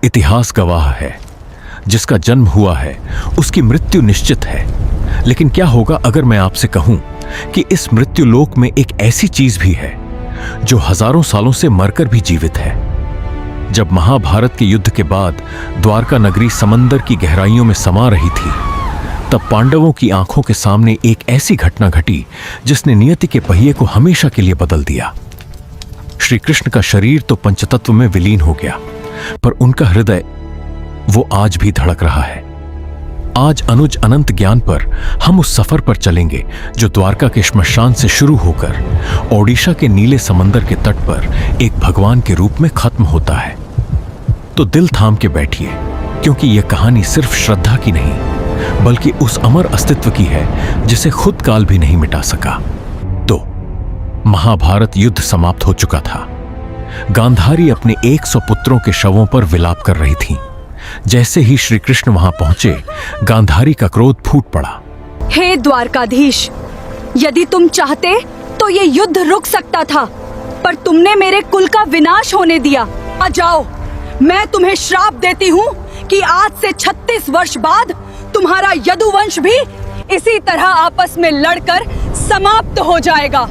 इतिहास गवाह है, जिसका जन्म हुआ है उसकी मृत्यु निश्चित है। लेकिन क्या होगा अगर मैं आपसे कहूं कि इस मृत्यु लोक में एक ऐसी चीज भी है जो हजारों सालों से मरकर भी जीवित है। जब महाभारत के युद्ध के बाद द्वारका नगरी समंदर की गहराइयों में समा रही थी, तब पांडवों की आंखों के सामने एक ऐसी घटना घटी जिसने नियति के पहिए को हमेशा के लिए बदल दिया। श्री कृष्ण का शरीर तो पंचतत्व में विलीन हो गया, पर उनका हृदय वो आज भी धड़क रहा है। आज अनुज अनंत ज्ञान पर हम उस सफर पर चलेंगे जो द्वारका के श्मशान से शुरू होकर ओडिशा के नीले समंदर के तट पर एक भगवान के रूप में खत्म होता है। तो दिल थाम के बैठिए, क्योंकि यह कहानी सिर्फ श्रद्धा की नहीं बल्कि उस अमर अस्तित्व की है जिसे खुद काल भी नहीं मिटा सका। तो महाभारत युद्ध समाप्त हो चुका था। गांधारी अपने 100 पुत्रों के शवों पर विलाप कर रही थीं। जैसे ही श्री कृष्ण वहां पहुंचे, गांधारी का क्रोध फूट पड़ा। हे द्वारकाधीश, यदि तुम चाहते तो ये युद्ध रुक सकता था, पर तुमने मेरे कुल का विनाश होने दिया। आ जाओ, मैं तुम्हें श्राप देती हूँ कि आज से 36 वर्ष बाद तुम्हारा यदुवंश भी इसी तरह आपस में लड़कर समाप्त हो जाएगा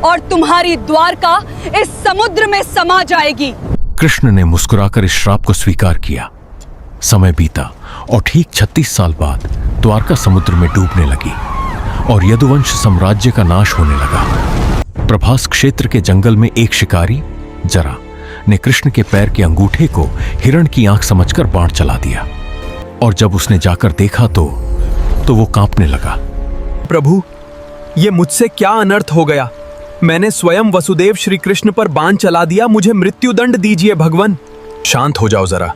और तुम्हारी द्वारका इस समुद्र में समा जाएगी। कृष्ण ने मुस्कुराकर इस श्राप को स्वीकार किया। समय बीता और ठीक 36 साल बाद द्वारका समुद्र में डूबने लगी और यदुवंश साम्राज्य का नाश होने लगा। प्रभास क्षेत्र के जंगल में एक शिकारी जरा ने कृष्ण के पैर के अंगूठे को हिरण की आंख समझकर बाण चला दिया, और जब उसने जाकर देखा तो वो कांपने लगा। प्रभु, ये मुझसे क्या अनर्थ हो गया? मैंने स्वयं वसुदेव श्री कृष्ण पर बाण चला दिया। मुझे मृत्युदंड दीजिए भगवान। शांत हो जाओ जरा,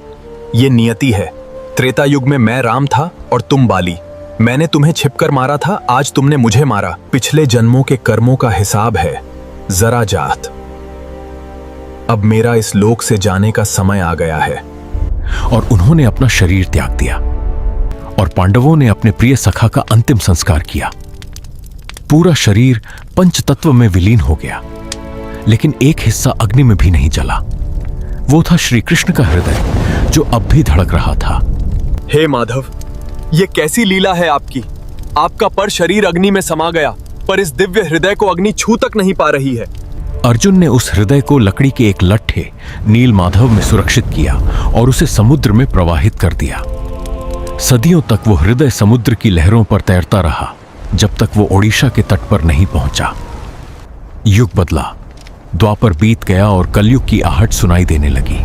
ये नियति है। त्रेता युग में मैं राम था और तुम बाली। मैंने तुम्हें छिपकर मारा था, आज तुमने मुझे मारा। पिछले जन्मों के कर्मों का हिसाब है जरा जात। अब मेरा इस लोक से जाने का समय आ गया है। और उन्होंने अपना शरीर त्याग दिया और पांडवों ने अपने प्रिय सखा का अंतिम संस्कार किया। पूरा शरीर पंचतत्व में विलीन हो गया, लेकिन एक हिस्सा अग्नि में भी नहीं जला। वो था श्री कृष्ण का हृदय जो अब भी धड़क रहा था। हे माधव, ये कैसी लीला है आपकी? आपका पर शरीर अग्नि में समा गया, पर इस दिव्य हृदय को अग्नि छू तक नहीं पा रही है। अर्जुन ने उस हृदय को लकड़ी के एक लट्ठे नील माधव में सुरक्षित किया और उसे समुद्र में प्रवाहित कर दिया। सदियों तक वो हृदय समुद्र की लहरों पर तैरता रहा, जब तक वो ओडिशा के तट पर नहीं पहुंचा। युग बदला, द्वापर बीत गया और कलयुग की आहट सुनाई देने लगी।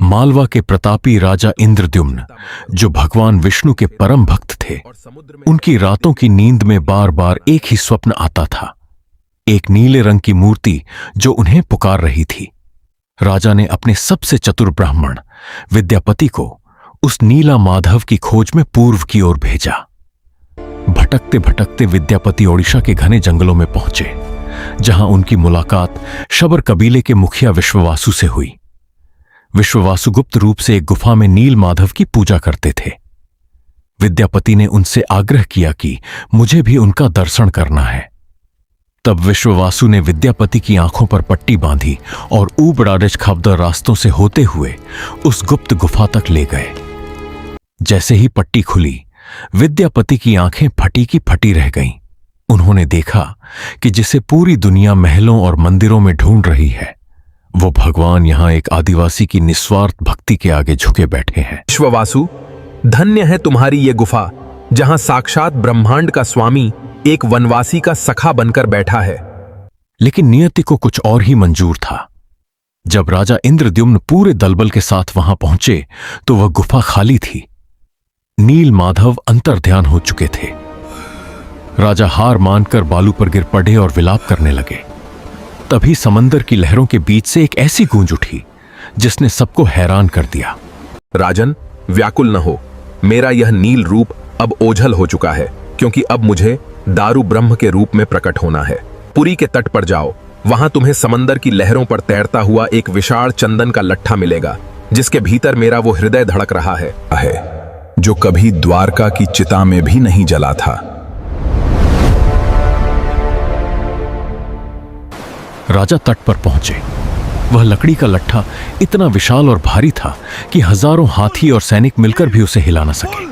मालवा के प्रतापी राजा इंद्रद्युम्न, जो भगवान विष्णु के परम भक्त थे, उनकी रातों की नींद में बार बार एक ही स्वप्न आता था, एक नीले रंग की मूर्ति जो उन्हें पुकार रही थी। राजा ने अपने सबसे चतुर ब्राह्मण विद्यापति को उस नीला माधव की खोज में पूर्व की ओर भेजा। भटकते भटकते विद्यापति ओडिशा के घने जंगलों में पहुंचे, जहां उनकी मुलाकात शबर कबीले के मुखिया विश्ववासु से हुई। विश्ववासु गुप्त रूप से एक गुफा में नील माधव की पूजा करते थे। विद्यापति ने उनसे आग्रह किया कि मुझे भी उनका दर्शन करना है। तब विश्ववासु ने विद्यापति की आंखों पर पट्टी बांधी और ऊबड़ारज खाबदा रास्तों से होते हुए उस गुप्त गुफा तक ले गए। जैसे ही पट्टी खुली, विद्यापति की आंखें फटी की फटी रह गईं। उन्होंने देखा कि जिसे पूरी दुनिया महलों और मंदिरों में ढूंढ रही है, वो भगवान यहां एक आदिवासी की निस्वार्थ भक्ति के आगे झुके बैठे हैं। विश्ववासु, धन्य है तुम्हारी ये गुफा, जहां साक्षात ब्रह्मांड का स्वामी एक वनवासी का सखा बनकर बैठा है। लेकिन नियति को कुछ और ही मंजूर था। जब राजा इंद्रद्युम्न पूरे दलबल के साथ वहां पहुंचे तो वह गुफा खाली थी। नील माधव अंतर्ध्यान हो चुके थे। राजा हार मानकर बालू पर गिर पड़े और विलाप करने लगे। तभी समंदर की लहरों के बीच से एक ऐसी गूंज उठी जिसने सबको हैरान कर दिया। राजन, व्याकुल न हो। मेरा यह नील रूप अब ओझल हो चुका है, क्योंकि अब मुझे दारू ब्रह्म के रूप में प्रकट होना है। पुरी के तट पर जाओ, वहां तुम्हें समंदर की लहरों पर तैरता हुआ एक विशाल चंदन का लट्ठा मिलेगा, जिसके भीतर मेरा वो हृदय धड़क रहा है जो कभी द्वारका की चिता में भी नहीं जला था। राजा तट पर पहुंचे। वह लकड़ी का लट्ठा इतना विशाल और भारी था कि हजारों हाथी और सैनिक मिलकर भी उसे हिला न सके।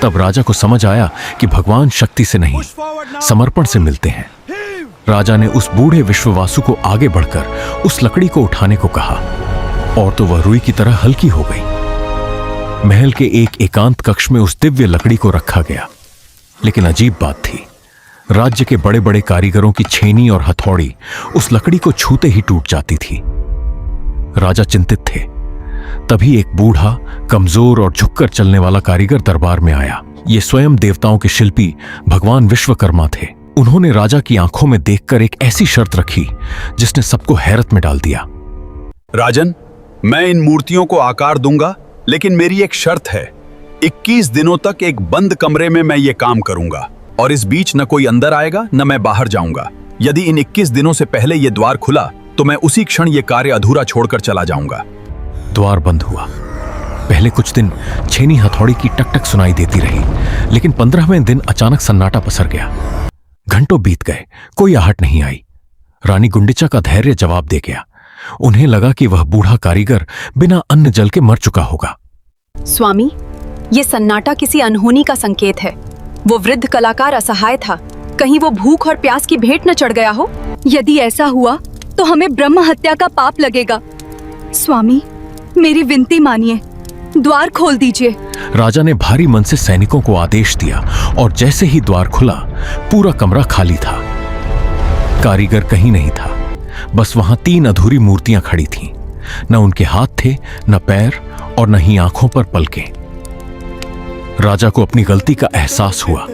तब राजा को समझ आया कि भगवान शक्ति से नहीं, समर्पण से मिलते हैं। राजा ने उस बूढ़े विश्ववासु को आगे बढ़कर उस लकड़ी को उठाने को कहा, और तो वह रुई की तरह हल्की हो गई। महल के एक एकांत कक्ष में उस दिव्य लकड़ी को रखा गया। लेकिन अजीब बात थी, राज्य के बड़े बड़े कारीगरों की छेनी और हथौड़ी उस लकड़ी को छूते ही टूट जाती थी। राजा चिंतित थे। तभी एक बूढ़ा, कमजोर और झुककर चलने वाला कारीगर दरबार में आया। ये स्वयं देवताओं के शिल्पी भगवान विश्वकर्मा थे। उन्होंने राजा की आंखों में देखकर एक ऐसी शर्त रखी जिसने सबको हैरत में डाल दिया। राजन, मैं इन मूर्तियों को आकार दूंगा, लेकिन मेरी एक शर्त है। 21 दिनों तक एक बंद कमरे में मैं ये काम करूंगा, और इस बीच न कोई अंदर आएगा न मैं बाहर जाऊंगा। यदि इन 21 दिनों से पहले ये द्वार खुला तो मैं उसी क्षण ये कार्य अधूरा छोड़कर चला जाऊंगा। द्वार बंद हुआ। पहले कुछ दिन छेनी हथौड़ी की टकटक सुनाई देती रही, लेकिन 15वें दिन अचानक सन्नाटा पसर गया। घंटों बीत गए, कोई आहट नहीं आई। रानी गुंडिचा का धैर्य जवाब दे गया। उन्हें लगा कि वह बूढ़ा कारीगर बिना अन्न जल के मर चुका होगा। स्वामी, ये सन्नाटा किसी अनहोनी का संकेत है। वो वृद्ध कलाकार असहाय था। कहीं वो भूख और प्यास की भेंट न चढ़ गया हो। यदि ऐसा हुआ तो हमें ब्रह्म हत्या का पाप लगेगा। स्वामी, मेरी विनती मानिए, द्वार खोल दीजिए। राजा ने भारी मन से सैनिकों को आदेश दिया, और जैसे ही द्वार खुला, पूरा कमरा खाली था। कारीगर कहीं नहीं था। बस वहां 3 अधूरी मूर्तियां खड़ी थीं। न उनके हाथ थे, न पैर, और न ही आंखों पर पलकें। राजा को अपनी गलती का एहसास हुआ।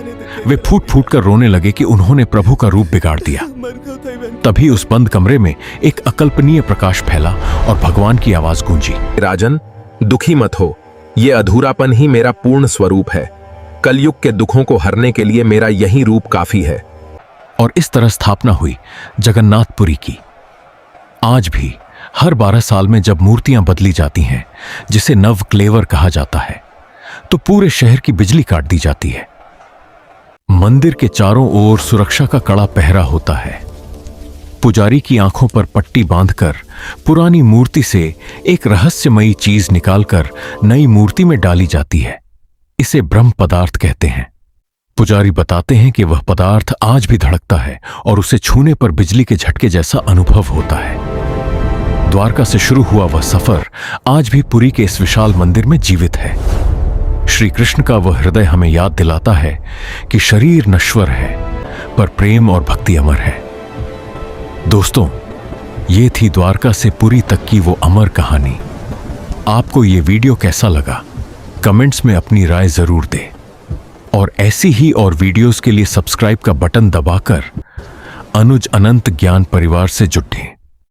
वे फूट फूट कर रोने लगे कि उन्होंने प्रभु का रूप बिगाड़ दिया। तभी उस बंद कमरे में एक अकल्पनीय प्रकाश फैला और भगवान की आवाज गूंजी। राजन, दुखी मत हो। ये अधूरापन ही मेरा पूर्ण स्वरूप है। कलयुग के दुखों को हरने के लिए मेरा यही रूप काफी है। और इस तरह स्थापना हुई जगन्नाथपुरी की। आज भी हर 12 साल में जब मूर्तियां बदली जाती हैं, जिसे नव क्लेवर कहा जाता है, तो पूरे शहर की बिजली काट दी जाती है। मंदिर के चारों ओर सुरक्षा का कड़ा पहरा होता है। पुजारी की आंखों पर पट्टी बांधकर पुरानी मूर्ति से एक रहस्यमयी चीज निकालकर नई मूर्ति में डाली जाती है। इसे ब्रह्म पदार्थ कहते हैं। पुजारी बताते हैं कि वह पदार्थ आज भी धड़कता है और उसे छूने पर बिजली के झटके जैसा अनुभव होता है। द्वारका से शुरू हुआ वह सफर आज भी पुरी के इस विशाल मंदिर में जीवित है। श्री कृष्ण का वह हृदय हमें याद दिलाता है कि शरीर नश्वर है, पर प्रेम और भक्ति अमर है। दोस्तों, ये थी द्वारका से पुरी तक की वो अमर कहानी। आपको ये वीडियो कैसा लगा? कमेंट्स में अपनी राय जरूर दें, और ऐसी ही और वीडियोस के लिए सब्सक्राइब का बटन दबाकर अनुज अनंत ज्ञान परिवार से जुटें।